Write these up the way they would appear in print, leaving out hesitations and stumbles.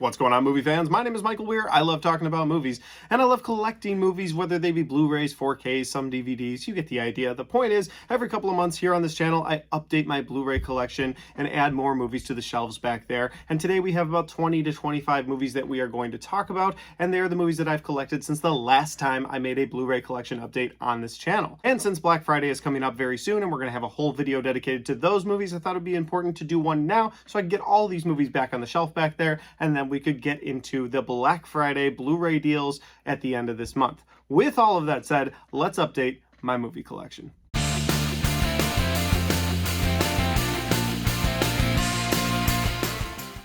What's going on, movie fans? My name is Michael Weer. I love talking about movies, and I love collecting movies, whether they be Blu-rays, 4Ks, some DVDs. You get the idea. The point is, every couple of months here on this channel, I update my Blu-ray collection and add more movies to the shelves back there. And today we have about 20 to 25 movies that we are going to talk about, and they are the movies that I've collected since the last time I made a Blu-ray collection update on this channel. And since Black Friday is coming up very soon, and we're going to have a whole video dedicated to those movies, I thought it would be important to do one now, so I could get all these movies back on the shelf back there, and then we could get into the Black Friday Blu-ray deals at the end of this month. With all of that said, let's update my movie collection.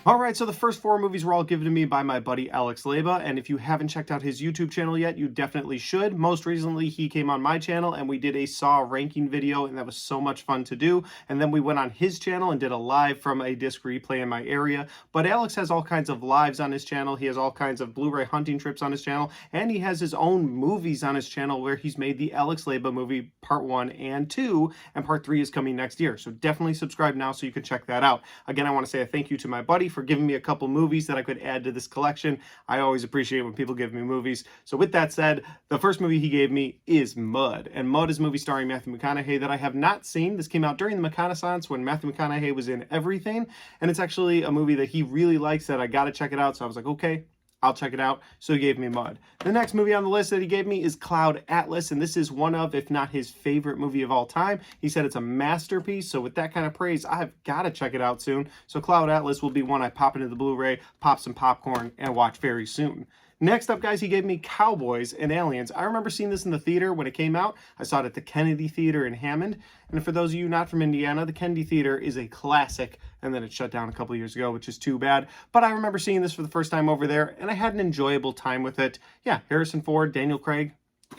Alright, so the first four movies were all given to me by my buddy Alex Leba, and if you haven't checked out his YouTube channel yet, you definitely should. Most recently, he came on my channel and we did a Saw ranking video, and that was so much fun to do. And then we went on his channel and did a live from a disc replay in my area. But Alex has all kinds of lives on his channel, he has all kinds of Blu-ray hunting trips on his channel, and he has his own movies on his channel where he's made the Alex Leba movie Part 1 and 2, and Part 3 is coming next year. So definitely subscribe now so you can check that out. Again, I want to say a thank you to my buddy for giving me a couple movies that I could add to this collection. I always appreciate when people give me movies. So with that said, the first movie he gave me is Mud. And Mud is a movie starring Matthew McConaughey that I have not seen. This came out during the McConaissance when Matthew McConaughey was in everything. And it's actually a movie that he really likes that I got to check it out. So I was like, okay, I'll check it out. So he gave me Mud. The next movie on the list that he gave me is Cloud Atlas, and this is one of, if not his favorite movie of all time. He said it's a masterpiece, so with that kind of praise, I've got to check it out soon. So Cloud Atlas will be one I pop into the Blu-ray, pop some popcorn, and watch very soon. Next up, guys, he gave me Cowboys and Aliens. I remember seeing this in the theater when it came out. I saw it at the Kennedy Theater in Hammond. And for those of you not from Indiana, the Kennedy Theater is a classic, and then it shut down a couple years ago, which is too bad. But I remember seeing this for the first time over there, and I had an enjoyable time with it. Yeah, Harrison Ford, Daniel Craig,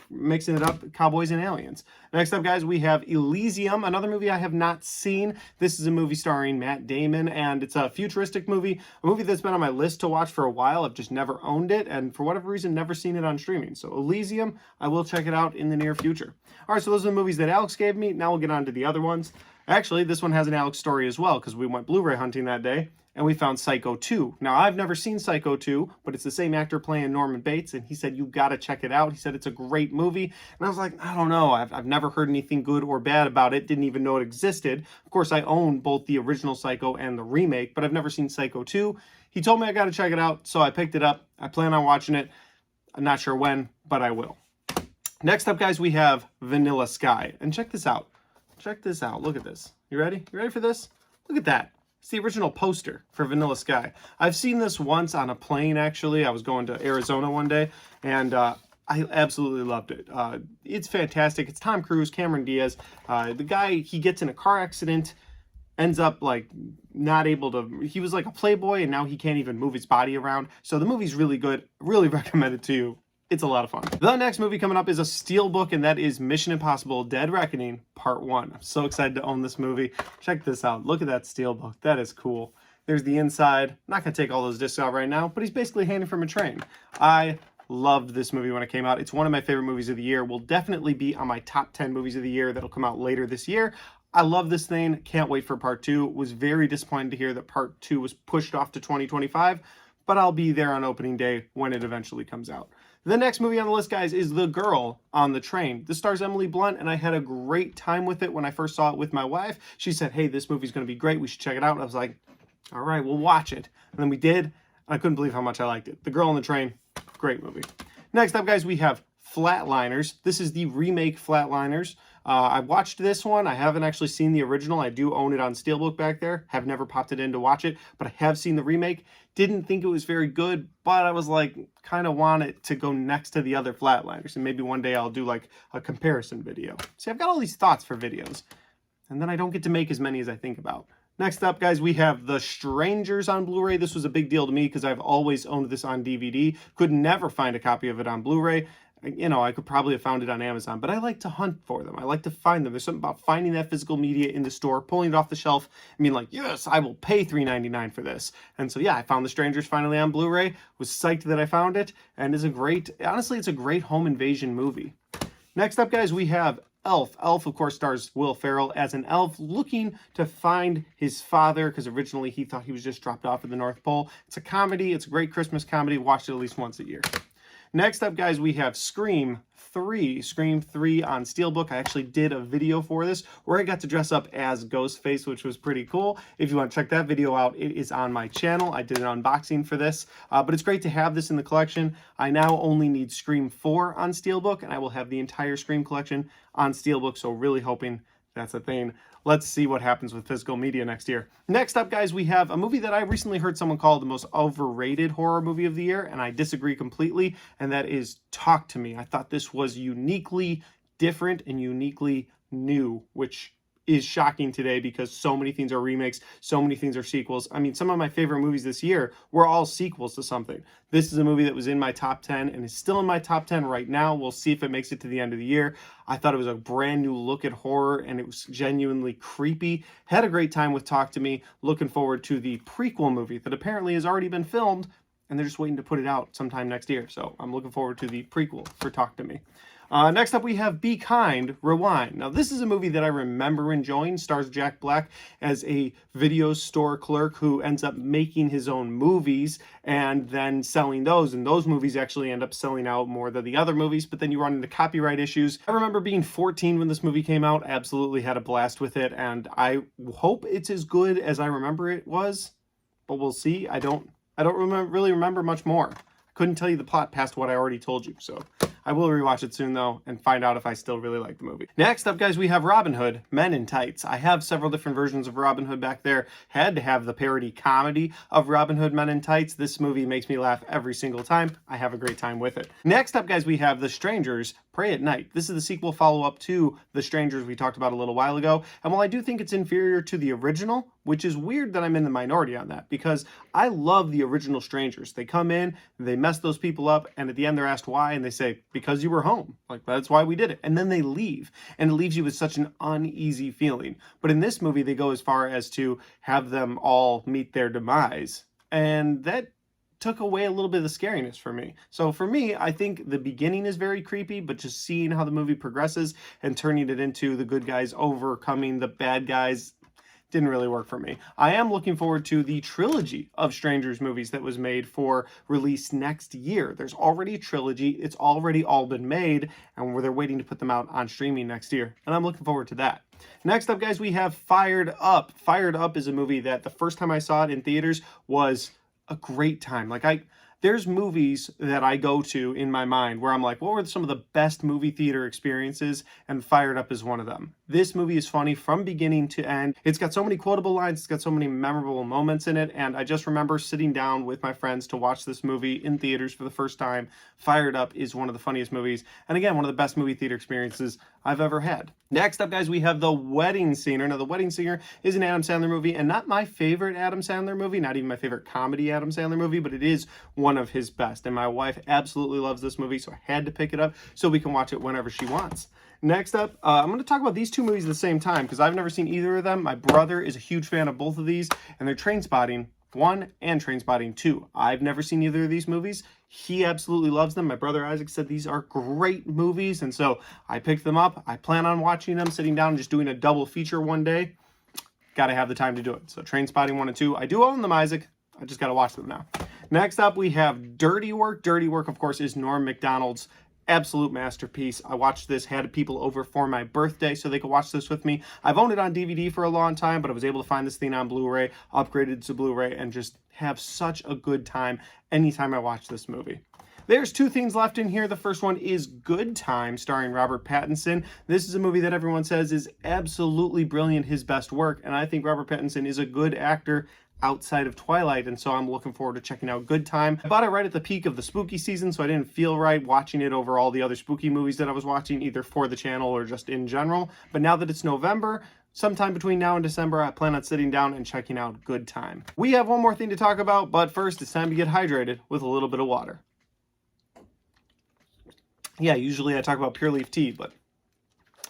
mixing it up, Cowboys and Aliens. Next up, guys, we have Elysium, another movie I have not seen. This is a movie starring Matt Damon, and it's a futuristic movie, a movie that's been on my list to watch for a while. I've just never owned it, and for whatever reason, never seen it on streaming. So Elysium, I will check it out in the near future. All right, so those are the movies that Alex gave me. Now we'll get on to the other ones. Actually, this one has an Alex story as well, because we went Blu-ray hunting that day, and we found Psycho 2. Now, I've never seen Psycho 2, but it's the same actor playing Norman Bates, and he said, you gotta check it out. He said it's a great movie, and I was like, I don't know. I've never heard anything good or bad about it, didn't even know it existed. Of course, I own both the original Psycho and the remake, but I've never seen Psycho 2. He told me I gotta check it out, so I picked it up. I plan on watching it. I'm not sure when, but I will. Next up, guys, we have Vanilla Sky, and check this out. Check this out. Look at this. You ready? You ready for this? Look at that. It's the original poster for Vanilla Sky. I've seen this once on a plane, actually. I was going to Arizona one day, and I absolutely loved it. It's fantastic. It's Tom Cruise, Cameron Diaz. The guy, he gets in a car accident, ends up like not able to, he was like a playboy, and now he can't even move his body around. So the movie's really good. Really recommend it to you. It's a lot of fun. The next movie coming up is a steelbook, and that is Mission Impossible Dead Reckoning Part 1. I'm so excited to own this movie. Check this out. Look at that steelbook. That is cool. There's the inside. I'm not going to take all those discs out right now, but he's basically hanging from a train. I loved this movie when it came out. It's one of my favorite movies of the year. Will definitely be on my top 10 movies of the year that'll come out later this year. I love this thing. Can't wait for Part 2. Was very disappointed to hear that Part 2 was pushed off to 2025, but I'll be there on opening day when it eventually comes out. The next movie on the list, guys, is The Girl on the Train. This stars Emily Blunt, and I had a great time with it when I first saw it with my wife. She said, hey, this movie's going to be great. We should check it out. And I was like, all right, we'll watch it. And then we did. I couldn't believe how much I liked it. The Girl on the Train, great movie. Next up, guys, we have Flatliners. This is the remake Flatliners. I watched this one. I haven't actually seen the original. I do own it on Steelbook back there. Have never popped it in to watch it, but I have seen the remake. Didn't think it was very good, but I was like, kind of want it to go next to the other Flatliners, and maybe one day I'll do like a comparison video. See, I've got all these thoughts for videos, and then I don't get to make as many as I think about. Next up, guys, we have The Strangers on Blu-ray. This was a big deal to me because I've always owned this on DVD. Could never find a copy of it on Blu-ray. You know, I could probably have found it on Amazon, but I like to hunt for them. I like to find them. There's something about finding that physical media in the store, pulling it off the shelf, and being like, yes, I will pay $3.99 for this. And so, yeah, I found The Strangers finally on Blu-ray, was psyched that I found it, and is a great, honestly, it's a great home invasion movie. Next up, guys, we have Elf. Elf, of course, stars Will Ferrell as an elf looking to find his father, because originally he thought he was just dropped off at the North Pole. It's a comedy. It's a great Christmas comedy. Watch it at least once a year. Next up, guys, we have Scream 3. Scream 3 on Steelbook. I actually did a video for this where I got to dress up as Ghostface, which was pretty cool. If you want to check that video out, it is on my channel. I did an unboxing for this, but it's great to have this in the collection. I now only need Scream 4 on Steelbook, and I will have the entire Scream collection on Steelbook, so really hoping that's a thing. Let's see what happens with physical media next year. Next up, guys, we have a movie that I recently heard someone call the most overrated horror movie of the year, and I disagree completely, and that is Talk to Me. I thought this was uniquely different and uniquely new, which is shocking today because so many things are remakes, so many things are sequels. I mean, some of my favorite movies this year were all sequels to something. This is a movie that was in my top 10 and is still in my top 10 right now. We'll see if it makes it to the end of the year. I thought it was a brand new look at horror and it was genuinely creepy. Had a great time with Talk to Me. Looking forward to the prequel movie that apparently has already been filmed and they're just waiting to put it out sometime next year. So I'm looking forward to the prequel for Talk to Me. Next up, we have Be Kind, Rewind. Now, this is a movie that I remember enjoying. Stars Jack Black as a video store clerk who ends up making his own movies and then selling those. And those movies actually end up selling out more than the other movies, but then you run into copyright issues. I remember being 14 when this movie came out. Absolutely had a blast with it, and I hope it's as good as I remember it was, but we'll see. I don't really remember much more. I couldn't tell you the plot past what I already told you, so I will rewatch it soon, though, and find out if I still really like the movie. Next up, guys, we have Robin Hood, Men in Tights. I have several different versions of Robin Hood back there. Had to have the parody comedy of Robin Hood, Men in Tights. This movie makes me laugh every single time. I have a great time with it. Next up, guys, we have The Strangers, Pray at Night. This is the sequel follow-up to The Strangers we talked about a little while ago. And while I do think it's inferior to the original, which is weird that I'm in the minority on that, because I love the original Strangers. They come in, they mess those people up, and at the end they're asked why, and they say, because you were home. Like, that's why we did it. And then they leave, and it leaves you with such an uneasy feeling. But in this movie, they go as far as to have them all meet their demise. And that took away a little bit of the scariness for me. So for me, I think the beginning is very creepy, but just seeing how the movie progresses and turning it into the good guys overcoming the bad guys didn't really work for me. I am looking forward to the trilogy of Strangers movies that was made for release next year. There's already a trilogy. It's already all been made, and they're waiting to put them out on streaming next year. And I'm looking forward to that. Next up, guys, we have Fired Up. Fired Up is a movie that the first time I saw it in theaters was a great time. There's movies that I go to in my mind where I'm like, what were some of the best movie theater experiences? And Fired Up is one of them. This movie is funny from beginning to end. It's got so many quotable lines. It's got so many memorable moments in it. And I just remember sitting down with my friends to watch this movie in theaters for the first time. Fired Up is one of the funniest movies. And again, one of the best movie theater experiences I've ever had. Next up, guys, we have The Wedding Singer. Now, The Wedding Singer is an Adam Sandler movie, and not my favorite Adam Sandler movie, not even my favorite comedy Adam Sandler movie, but it is one of his best. And my wife absolutely loves this movie, so I had to pick it up so we can watch it whenever she wants. Next up, I'm going to talk about these two movies at the same time because I've never seen either of them. My brother is a huge fan of both of these, and they're Trainspotting 1 and Trainspotting 2. I've never seen either of these movies. He absolutely loves them. My brother Isaac said these are great movies, and so I picked them up. I plan on watching them, sitting down and just doing a double feature one day. Got to have the time to do it. So Trainspotting 1 and 2. I do own them, Isaac. I just got to watch them now. Next up, we have Dirty Work. Dirty Work, of course, is Norm Macdonald's absolute masterpiece. I watched this, had people over for my birthday so they could watch this with me. I've owned it on DVD for a long time, but I was able to find this thing on Blu-ray, upgraded to Blu-ray, and just have such a good time anytime I watch this movie. There's two things left in here. The first one is Good Time, starring Robert Pattinson. This is a movie that everyone says is absolutely brilliant, his best work, and I think Robert Pattinson is a good actor outside of Twilight, and so I'm looking forward to checking out Good Time. I bought it right at the peak of the spooky season, so I didn't feel right watching it over all the other spooky movies that I was watching, either for the channel or just in general. But now that it's November, sometime between now and December, I plan on sitting down and checking out Good Time. We have one more thing to talk about, but first it's time to get hydrated with a little bit of water. Yeah, usually I talk about Pure Leaf tea, but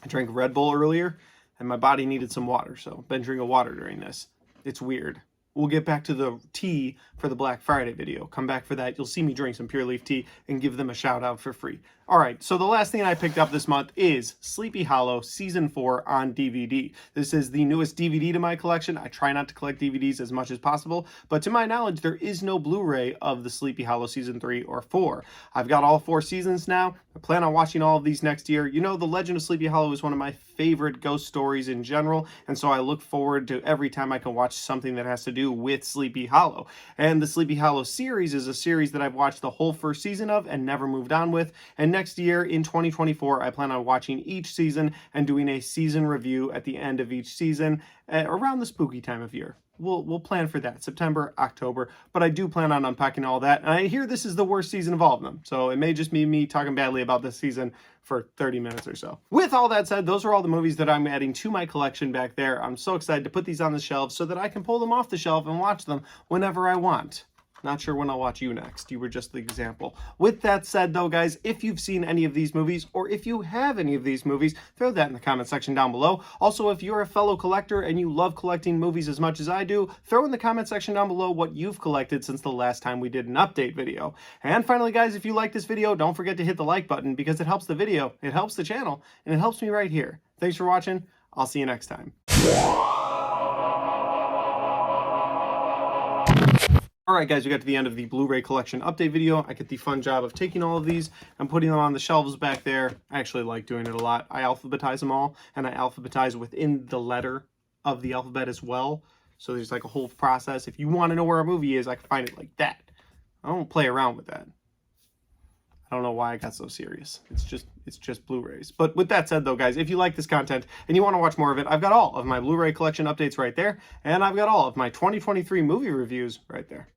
I drank Red Bull earlier, and my body needed some water, so I've been drinking water during this. It's weird. We'll get back to the tea for the Black Friday video. Come back for that. You'll see me drink some Pure Leaf tea and give them a shout out for free. All right, so the last thing I picked up this month is Sleepy Hollow Season 4 on DVD. This is the newest DVD to my collection. I try not to collect DVDs as much as possible, but to my knowledge, there is no Blu-ray of the Sleepy Hollow Season 3 or 4. I've got all 4 seasons now. I plan on watching all of these next year. You know, The Legend of Sleepy Hollow is one of my favorite ghost stories in general, and so I look forward to every time I can watch something that has to do with Sleepy Hollow. And the Sleepy Hollow series is a series that I've watched the whole first season of and never moved on with, and next year in 2024 I plan on watching each season and doing a season review at the end of each season around the spooky time of year. We'll plan for that, September, October, but I do plan on unpacking all that, and I hear this is the worst season of all of them, so it may just be me talking badly about this season for 30 minutes or so. With all that said, those are all the movies that I'm adding to my collection back there. I'm so excited to put these on the shelf so that I can pull them off the shelf and watch them whenever I want. Not sure when I'll watch you next. You were just the example. With that said, though, guys, if you've seen any of these movies, or if you have any of these movies, throw that in the comment section down below. Also, if you're a fellow collector and you love collecting movies as much as I do, throw in the comment section down below what you've collected since the last time we did an update video. And finally, guys, if you like this video, don't forget to hit the like button because it helps the video, it helps the channel, and it helps me right here. Thanks for watching. I'll see you next time. Alright guys, we got to the end of the Blu-ray collection update video. I get the fun job of taking all of these and putting them on the shelves back there. I actually like doing it a lot. I alphabetize them all, and I alphabetize within the letter of the alphabet as well. So there's like a whole process. If you want to know where a movie is, I can find it like that. I don't play around with that. I don't know why I got so serious. It's just Blu-rays. But with that said though, guys, if you like this content and you want to watch more of it, I've got all of my Blu-ray collection updates right there, and I've got all of my 2023 movie reviews right there.